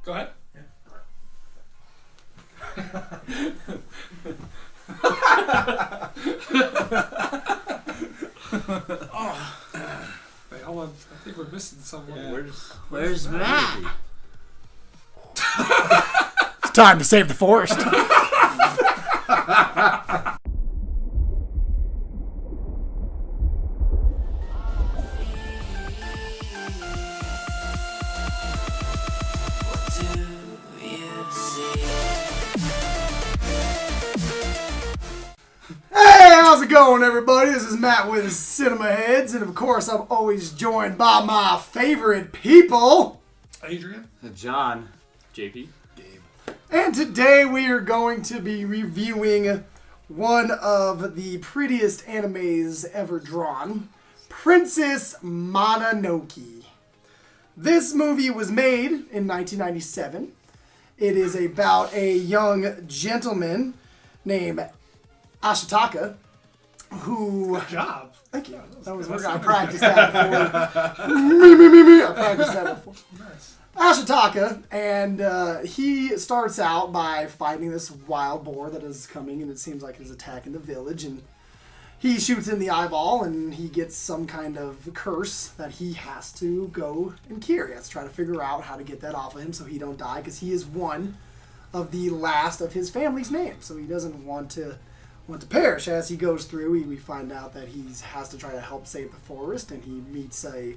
Go ahead. Oh. Wait, hold on. I think we're missing someone. Yeah. Where's Matt? It's time to save the forest. How's it going, everybody? This is Matt with Cinema Heads, and of course, I'm always joined by my favorite people, Adrian, John, JP, Gabe, and today we are going to be reviewing one of the prettiest animes ever drawn, Princess Mononoke. This movie was made in 1997. It is about a young gentleman named Ashitaka, who... Good job. Thank you. I practiced that before. me. I practiced that before. Nice. Ashitaka, and he starts out by fighting this wild boar that is coming, and it seems like he's attacking the village, and he shoots in the eyeball, and he gets some kind of curse that he has to go and cure. He has to try to figure out how to get that off of him so he don't die, because he is one of the last of his family's name, so he doesn't want to perish. As he goes through, we find out that he has to try to help save the forest, and he meets a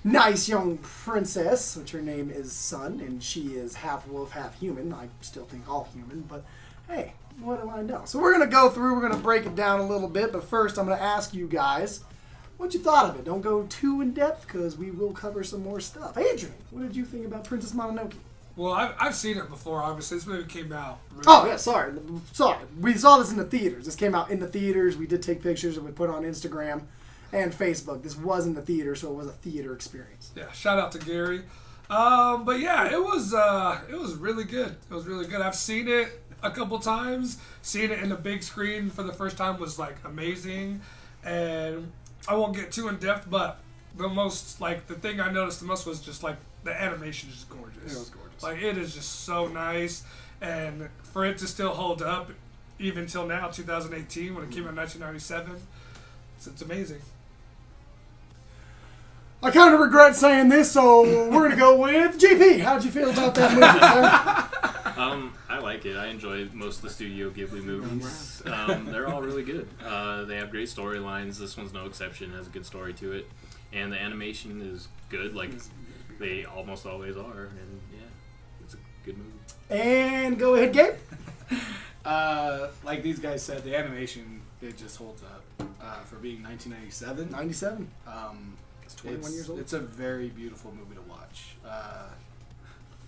nice young princess, which her name is Sun, and she is half wolf, half human. I still think all human, but hey, what do I know? So we're going to go through, we're going to break it down a little bit, but first I'm going to ask you guys what you thought of it. Don't go too in depth, because we will cover some more stuff. Adrian, what did you think about Princess Mononoke? Well, I've seen it before, obviously. This movie came out. Really Oh, yeah, sorry. We saw this in the theaters. This came out in the theaters. We did take pictures and we put on Instagram and Facebook. This was in the theater, so it was a theater experience. Yeah, shout out to Gary. But yeah, it was really good. It was really good. I've seen it a couple times. Seeing it in the big screen for the first time was like amazing. And I won't get too in depth, but the thing I noticed the most was just like the animation is just gorgeous. It was gorgeous. Like, it is just so nice, and for it to still hold up even till now, 2018, when it came out in 1997, it's amazing. I kind of regret saying this, so we're going to go with JP. How'd you feel about that movie, sir? I like it. I enjoy most of the Studio Ghibli movies. They're all really good. They have great storylines. This one's no exception. It has a good story to it. And the animation is good, like they almost always are. And yeah, it's a good movie. And go ahead, Gabe. Like these guys said, the animation, it just holds up. For being 1997. 97. It's 21 years old. It's a very beautiful movie to watch.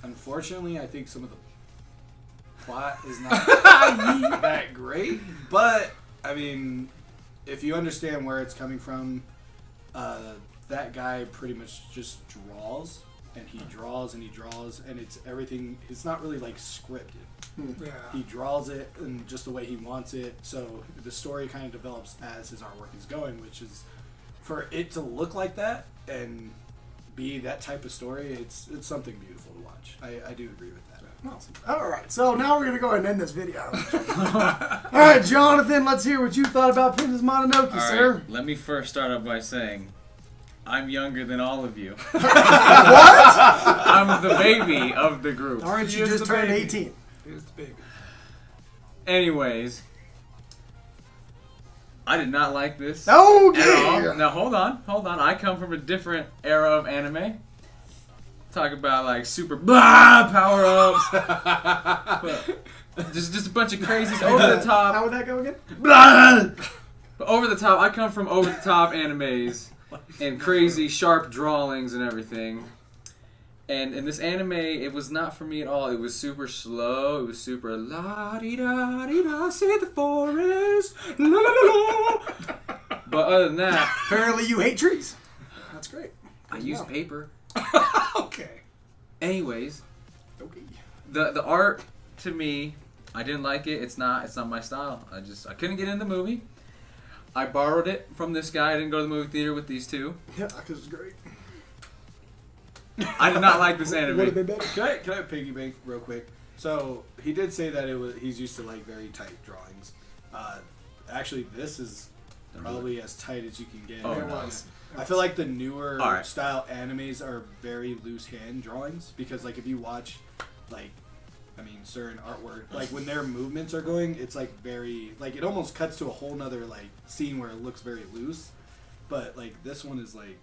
Unfortunately, I think some of the plot is not that great. But, I mean, if you understand where it's coming from, that guy pretty much just draws. And he draws and he draws, and it's everything. It's not really like scripted. Yeah. He draws it in just the way he wants it. So the story kind of develops as his artwork is going, which is for it to look like that and be that type of story. It's something beautiful to watch. I do agree with that. Awesome. All right, so now we're going to go ahead and end this video. All right, Jonathan, let's hear what you thought about Princess Mononoke, All sir. right, let me first start off by saying I'm younger than all of you. What? I'm the baby of the group. Aren't He you is just the turned baby. 18? Here's the baby. Anyways, I did not like this Okay. at all. Now hold on. I come from a different era of anime. Talk about like super blah power ups, just a bunch of crazies over the top. How would that go again? Blah! But over the top. I come from over the top animes and crazy sharp drawings and everything. And in this anime, it was not for me at all. It was super slow. It was super la-di-da-di-da, see the forest, la-la-la-la. But other than that, Apparently you hate trees. That's great. I use paper. Okay. Anyways, Okay. the art to me, I didn't like it. It's not my style. I couldn't get in the movie. I borrowed it from this guy. I didn't go to the movie theater with these two. Yeah, because it's great. I did not like this Would have been anime. better. Can I piggyback real quick? So he did say that he's used to like very tight drawings. Actually, this is probably as tight as you can get. Oh, It no. was. I feel like the newer All right. style animes are very loose hand drawings because like if you watch like certain artwork, like when their movements are going, it's like very like it almost cuts to a whole nother like scene where it looks very loose. But like this one is like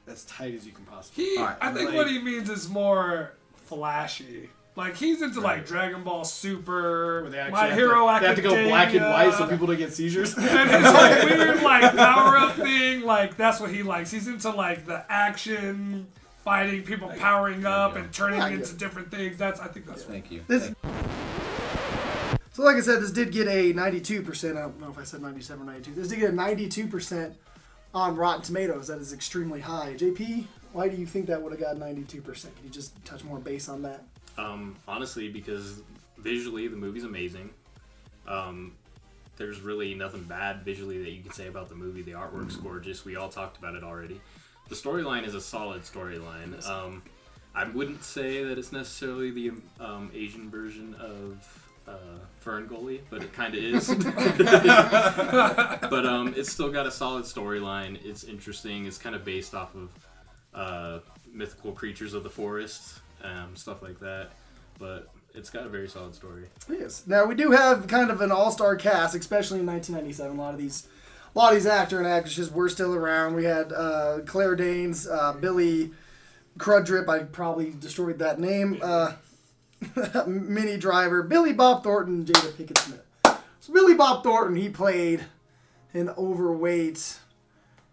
as tight as you can possibly. Alright, I think like- what he means is more flashy. Like he's into like Dragon Ball Super, Where they actually My have Hero to, Academia. they have to go black and white so people don't get seizures. And his like weird like power up thing, like that's what he likes. He's into like the action, fighting, people powering up and turning Yeah, I into get different things. I think that's Thank you. This, so like I said, this did get a 92%. I don't know if I said 97 or 92. This did get a 92% on Rotten Tomatoes. That is extremely high. JP, why do you think that would have got 92%? Can you just touch more base on that? Honestly, because visually the movie's amazing. There's really nothing bad visually that you can say about the movie. The artwork's gorgeous. We all talked about it already. The storyline is a solid storyline. I wouldn't say that it's necessarily the Asian version of Fern Gully, but it kind of is. But it's still got a solid storyline. It's interesting. It's kind of based off of mythical creatures of the forest, stuff like that. But it's got a very solid story. Yes. Now we do have kind of an all-star cast, especially in 1997. A lot of these actor and actresses were still around. We had Claire Danes, Billy Crudrip. I probably destroyed that name. Minnie Driver, Billy Bob Thornton, Jada Pinkett Smith. So Billy Bob Thornton, he played an overweight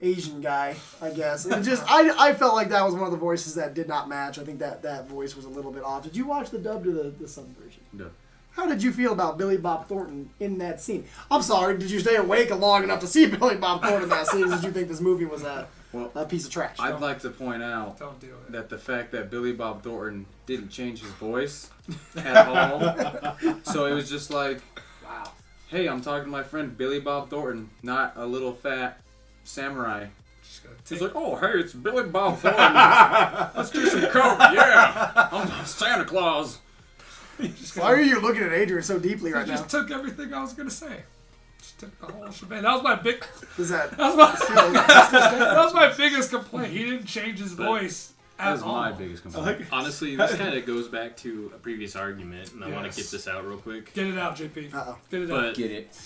Asian guy, I guess. And I felt like that was one of the voices that did not match. I think that voice was a little bit off. Did you watch the dubbed or the sub version? No. How did you feel about Billy Bob Thornton in that scene? I'm sorry, did you stay awake long enough to see Billy Bob Thornton in that scene? Did you think this movie was a piece of trash? I'd like to point out Don't do it. that the fact that Billy Bob Thornton didn't change his voice at all. So it was just like, wow, hey, I'm talking to my friend Billy Bob Thornton, not a little fat samurai. Just gotta He's take- like, oh, hey, it's Billy Bob Thornton. Let's do some coke, yeah. I'm Santa Claus. Why are you looking at Adrian so deeply I right now? just took everything I was gonna say. Just took the whole shebang. That was my big. Is that That was my, still that was my biggest complaint. He didn't change his voice That at was all. my biggest complaint. Honestly, this kind of goes back to a previous argument, and I want Yes. to get this out real quick. Get it out, JP. Uh-oh. Get it out. But Get it?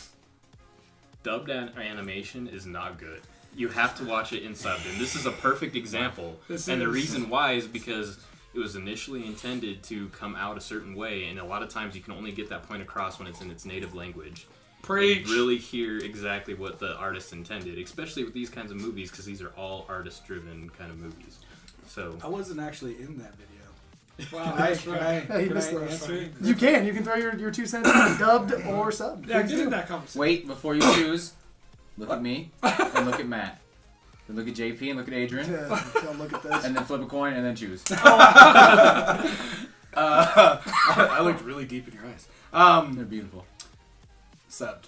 dubbed animation is not good. You have to watch it in subbed, and this is a perfect example. This And the is. reason why is because it was initially intended to come out a certain way, and a lot of times you can only get that point across when it's in its native language. Preach. You really hear exactly what the artist intended, especially with these kinds of movies, because these are all artist-driven kind of movies. So I wasn't actually in that video. Wow, Can that's I right. Hey, he can missed I those. answer? You can throw your 2 cents in, dubbed or subbed. Yeah, Please get do. in that conversation. Wait, before you choose, look at me and look at Matt. Then look at JP and look at Adrian. Don't look at this. And then flip a coin and then choose. I looked really deep in your eyes. They're beautiful. Subbed.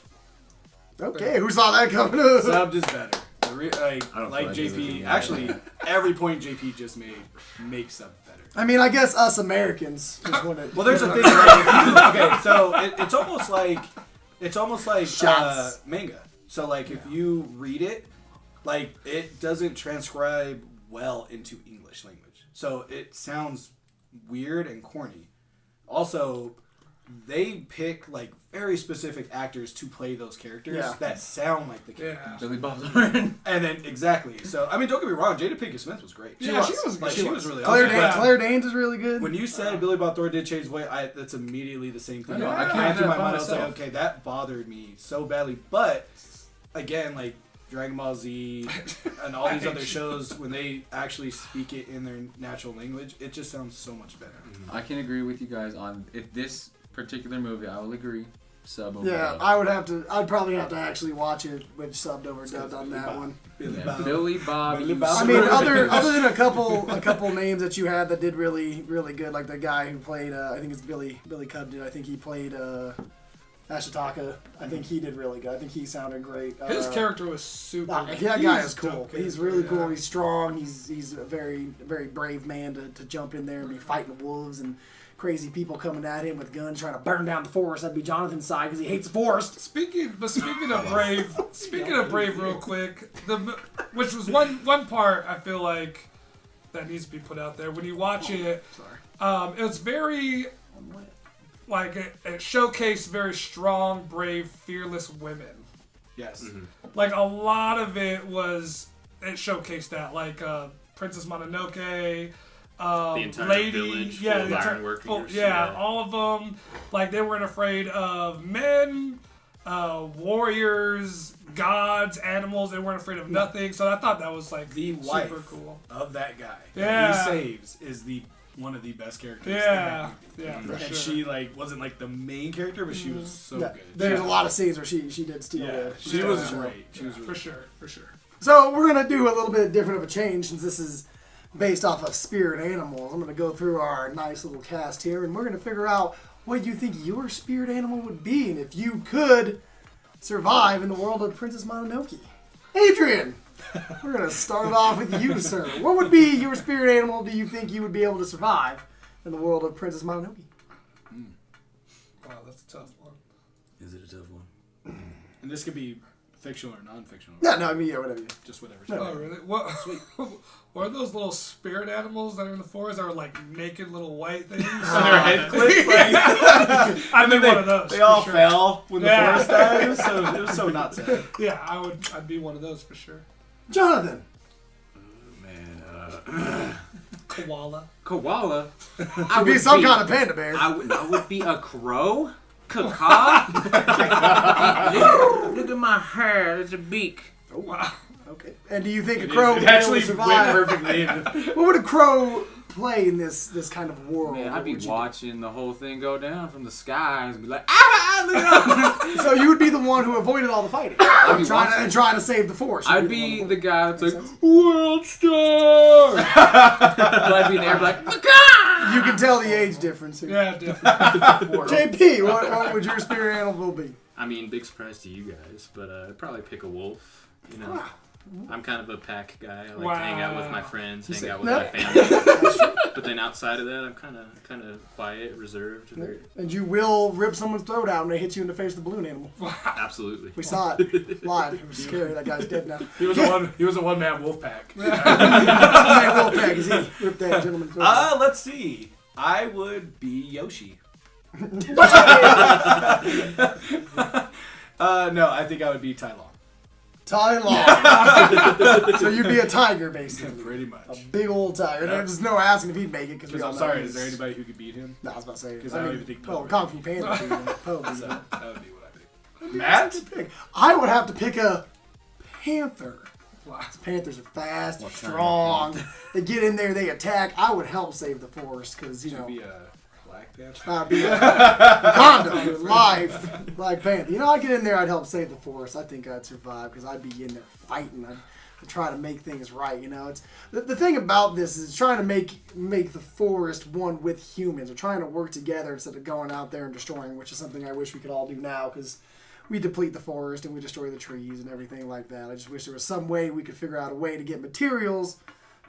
Okay, who saw that coming? Subbed is better. I don't Like feel like JP, looking at actually, every point JP just made makes subbed better. I mean, I guess us Americans just want to. Well, there's a thing. Like, okay, so it's almost like Shots. manga. So like if you read it, like it doesn't transcribe well into English language, so it sounds weird and corny. Also, they pick like very specific actors to play those characters Yeah. that sound like the characters. Yeah. Billy Bob Thornton. And then exactly. So I mean, don't get me wrong, Jada Pinkett Smith was great. Yeah, she was Like, good. she was really Claire, awesome. Danes, But Claire Danes is really good. when you said Billy Bob Thornton did change his voice, that's immediately the same thing. I know, I I can't ran do through my that by mind. I was like, myself. okay, that bothered me so badly. But again, like Dragon Ball Z and all these other shows, when they actually speak it in their natural language, it just sounds so much better. I can agree with you guys on if this particular movie, I will agree. Sub over Yeah, dub. I'd probably have to actually watch it with subbed over dubbed on that Bob. one. Billy Yeah, Bob. Billy Bob. Billy you Bob. I mean, screwed other it. than a couple names that you had that did really good, like the guy who played, I think it's Billy Cub did. I think he played Ashitaka. I think he did really good. I think he sounded great. His character was super. That guy is cool. dope He's character, really yeah. cool. He's strong. He's a very brave man to jump in there and be fighting wolves and crazy people coming at him with guns trying to burn down the forest. That'd be Jonathan's side because he hates the forest. Speaking of Brave, real quick, which was one part I feel like that needs to be put out there. When you watch it, it was very like it showcased very strong, brave, fearless women. Yes. Mm-hmm. Like a lot of it showcased that, like Princess Mononoke. The entire lady, village yeah, full of iron workers. yeah, all of them. Like they weren't afraid of men, warriors, gods, animals. They weren't afraid of nothing. So I thought that was like The super wife cool. of that guy Yeah. that he saves is one of the best characters. Yeah, in that movie. yeah, for And sure. she like wasn't like the main character, but she was so Yeah, good. there's a lot of scenes where she did steal. Yeah, the- she Yeah. was great. She was For really sure, for sure. So we're gonna do a little bit different of a change since this is based off of spirit animals. I'm gonna go through our nice little cast here, and we're gonna figure out what you think your spirit animal would be, and if you could survive in the world of Princess Mononoke. Adrian, we're gonna start off with you, sir. What would be your spirit animal? Do you think you would be able to survive in the world of Princess Mononoke? Wow, that's a tough one. Is it a tough one? And this could be fictional or non-fictional. Yeah, no, I mean, yeah, whatever. Just whatever. Oh, really? What? What are those little spirit animals that are in the forest that are like naked little white things? And their head clipped. I'd be one of those. They for all sure. fell when the Yeah. forest died. It was so not sad. Yeah, I'd be one of those for sure. Jonathan. Man, Koala. koala. I Would be some kind of panda bear. I would be a crow. Caw. Look at my hair. There's a beak. Oh, Wow. okay. And do you think a crow It would be able actually to went survive? perfectly. What would a crow play in this kind of world? Man, What I'd be would you watching the whole thing go down from the skies and be like, ah, look at do? So you would be the one who avoided all the fighting, I'd be trying to save the forest. You'd I'd one be of the guy that's like, Makes world star. But I'd be in the air like, You can tell the age difference here. Yeah, definitely. JP, what would your spirit animal be? I mean, big surprise to you guys, but I'd probably pick a wolf. You know, I'm kind of a pack guy. I like to hang out with my friends, hang out with my family. But then outside of that, I'm kind of quiet, reserved. Very, And you will rip someone's throat out when they hit you in the face with the balloon animal. absolutely. We saw it live. It was scary. That guy's dead now. He was a one-man wolf pack. Man, Wolfpack, as he ripped that gentleman's throat out. Let's see. I would be Yoshi. No, I think I would be Tai Lung. Tai Lung. So you'd be a tiger, basically. Pretty A much. big old tiger. There's no asking if he'd make it. Because I'm sorry, is there anybody who could beat him? No, I was about to say. Because I don't even think Poe well, would. Kung Fu Panda. would be Poe would be So one. that would be what I think. Matt? Pick. I would have to pick a panther. Wow. Panthers are fast, What kind of strong. They get in there, they attack. I would help save the forest because, you know, Should be a Black Panther. I'd be a Wakanda, live Black Panther. You know, I'd get in there, I'd help save the forest. I think I'd survive because I'd be in there fighting. I'd try to make things right. You know, it's the thing about this is trying to make the forest one with humans. Or trying to work together instead of going out there and destroying, which is something I wish we could all do now because we deplete the forest and we destroy the trees and everything like that. I just wish there was some way we could figure out a way to get materials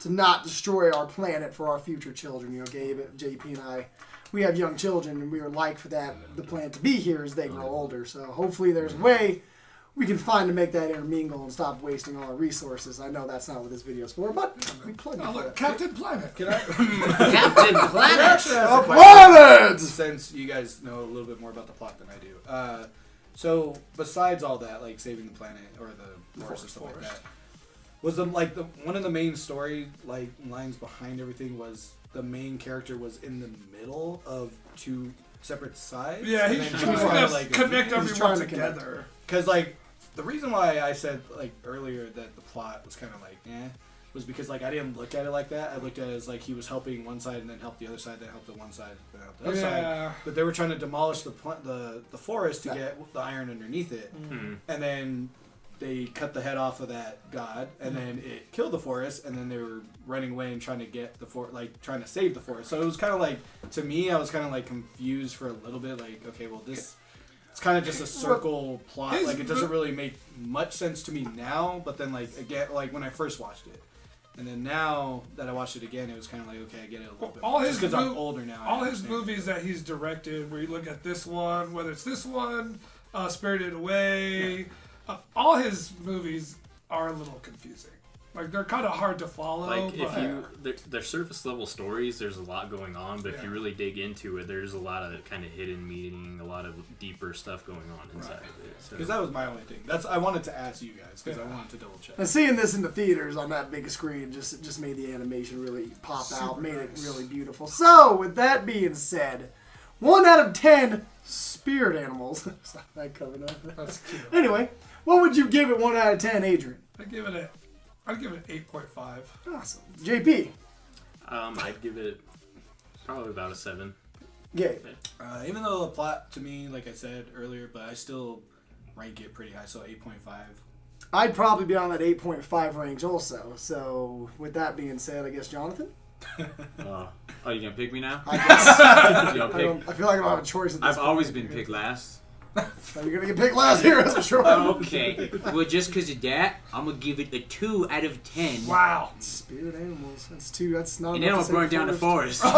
to not destroy our planet for our future children. You know, Gabe, JP, and I, we have young children, and we would like for the planet to be here as they grow older. So hopefully there's a way we can find to make that intermingle and stop wasting all our resources. I know that's not what this video's for, but we plug it Oh, for look, it. Captain Planet. Can I? Captain Planet. Planets! Since you guys know a little bit more about the plot than I do. So besides all that, like saving the planet or the forest and stuff like that, was the one of the main story lines behind everything was the main character was in the middle of two separate sides. Yeah, and he's then trying trying to connect trying everyone to connect. together. Because the reason why I said earlier that the plot was kind of was because I didn't look at it like that. I looked at it as he was helping one side and then helped the other side, then helped the one side, then helped the other side. But they were trying to demolish the forest to get the iron underneath it, and then they cut the head off of that god, and then it killed the forest, and then they were running away and trying to get the trying to save the forest. So it was kind of to me, I was kind of confused for a little bit. Okay, well this it's kind of just a circle plot. His Like it doesn't really make much sense to me now. But then like again, like when I first watched it, and then now that I watched it again, it was kind of like okay, I get it a little bit. All more. his Just because I'm mov- older now. I All his understand. movies that he's directed, where you look at this one, whether it's this one, Spirited Away, all his movies are a little confusing. Like they're kind of hard to follow. Like but if they're surface level stories, there's a lot going on. But if you really dig into it, there's a lot of kind of hidden meaning, a lot of deeper stuff going on inside of it. So. Because that was my only thing. I wanted to ask you guys because I wanted to double check. And seeing this in the theaters on that big screen just made the animation really pop out, made it really beautiful. So, with that being said, 1 out of 10 spirit animals. I covered that. That's cute. Anyway, what would you give it 1 out of 10, Adrian? I'd give it 8.5. Awesome. JP. I'd give it probably about a 7. Gabe. Even though the plot to me, like I said earlier, but I still rank it pretty high, so 8.5. I'd probably be on that 8.5 range also. So, with that being said, I guess Jonathan? Oh, you gonna pick me now? I guess. You gonna pick? I feel like I don't have a choice at this I've always point. been picked last. So you're going to get picked last here, that's for sure. Okay. Well, just because of that, I'm gonna give it a 2 out of 10. Wow. Spirit animals. That's 2. That's not And enough then to I'll say burn down the forest. forest.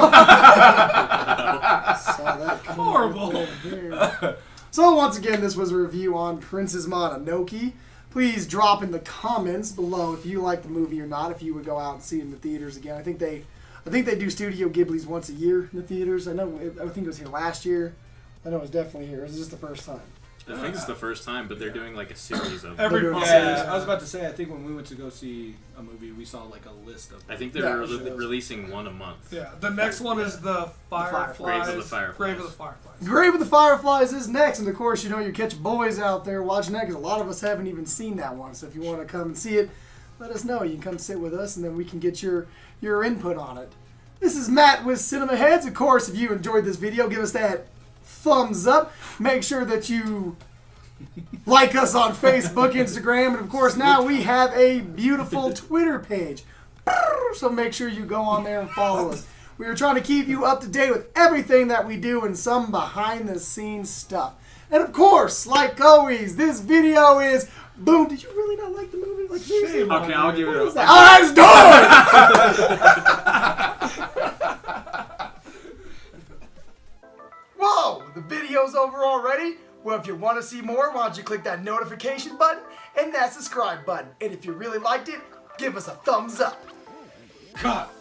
Saw that coming Horrible. right there. So once again, this was a review on Princess Mononoke. Please drop in the comments below if you like the movie or not. If you would go out and see it in the theaters again. I think they do Studio Ghibli's once a year in the theaters. I think it was here last year. I know it was definitely here. Is this the first time? I think it's the first time, but they're doing like a series of. Every They're doing month. series. Yeah, I was about to say, I think when we went to go see a movie, we saw like a list of. I think they're Yeah, releasing one a month. Yeah. The next one is the Fireflies. Grave of the Fireflies. Grave of the Fireflies. Grave of the Fireflies is next, and of course, you catch boys out there watching that because a lot of us haven't even seen that one. So if you want to come and see it, let us know. You can come sit with us, and then we can get your input on it. This is Matt with Cinema Heads. Of course, if you enjoyed this video, give us that thumbs up. Make sure that you like us on Facebook, Instagram, and of course now we have a beautiful Twitter page. So make sure you go on there and follow us. We are trying to keep you up to date with everything that we do and some behind the scenes stuff. And of course, like always, this video is boom. Did you really not like the movie? Like seriously? Shame on Okay, I'll give it a. Oh, it's done! Whoa, the video's over already? Well, if you want to see more, why don't you click that notification button and that subscribe button. And if you really liked it, give us a thumbs up. Cut.